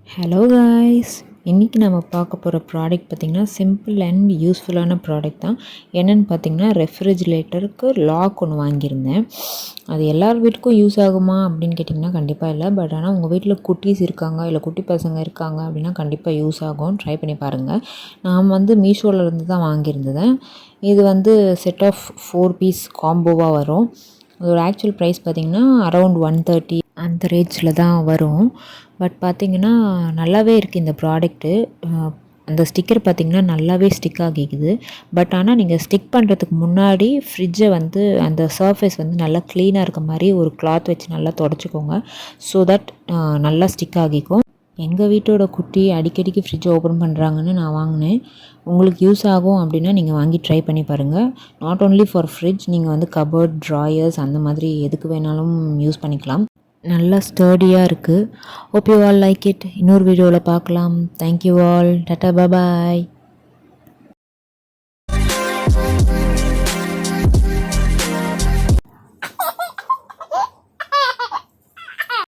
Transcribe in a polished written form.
Hello guys, இன்றைக்கி நம்ம பார்க்க போகிற ப்ராடக்ட் பார்த்திங்கன்னா சிம்பிள் அண்ட் யூஸ்ஃபுல்லான ப்ராடக்ட் தான். என்னென்னு பார்த்திங்கன்னா ரெஃப்ரிஜிரேட்டருக்கு லாக் ஒன்று வாங்கியிருந்தேன். அது எல்லார் வீட்டுக்கும் யூஸ் ஆகுமா அப்படின்னு கேட்டிங்கன்னா கண்டிப்பாக இல்லை. பட் ஆனால் உங்கள் வீட்டில் குட்டீஸ் இருக்காங்க, இல்லை குட்டி பசங்க இருக்காங்க அப்படின்னா கண்டிப்பாக யூஸ் ஆகும். ட்ரை பண்ணி பாருங்கள். நான் மீஷோவிலேருந்து தான் வாங்கியிருந்தது. இது செட் ஆஃப் 4 பீஸ் காம்போவாக வரும். அதோட ஆக்சுவல் ப்ரைஸ் பார்த்திங்கன்னா அரௌண்ட் 130 அந்த ரேஞ்சில் தான் வரும். பட் பார்த்திங்கன்னா நல்லாவே இருக்குது இந்த ப்ராடக்ட்டு. அந்த ஸ்டிக்கர் பார்த்திங்கன்னா நல்லாவே ஸ்டிக் ஆகிக்குது. பட் ஆனால் நீங்கள் ஸ்டிக் பண்ணுறதுக்கு முன்னாடி ஃப்ரிட்ஜை அந்த சர்ஃபேஸ் நல்லா க்ளீனாக இருக்க மாதிரி ஒரு கிளாத் வச்சு நல்லா தொடச்சிக்கோங்க. ஸோ தட் நல்லா ஸ்டிக் ஆகிக்கும். எங்கள் வீட்டோட குட்டி அடிக்கடிக்கு ஃப்ரிட்ஜை ஓப்பன் பண்ணுறாங்கன்னு நான் வாங்கினேன். உங்களுக்கு யூஸ் ஆகும் அப்படின்னா நீங்கள் வாங்கி ட்ரை பண்ணி பாருங்கள். நாட் ஓன்லி ஃபார் ஃப்ரிட்ஜ், நீங்கள் கபோர்ட், ட்ராயர்ஸ் அந்த மாதிரி எதுக்கு வேணாலும் யூஸ் பண்ணிக்கலாம். நல்லா ஸ்டர்டியாக இருக்குது. Hope you all like it. இன்னொரு வீடியோவில் பார்க்கலாம். Thank you all. டாட்டா பாய்.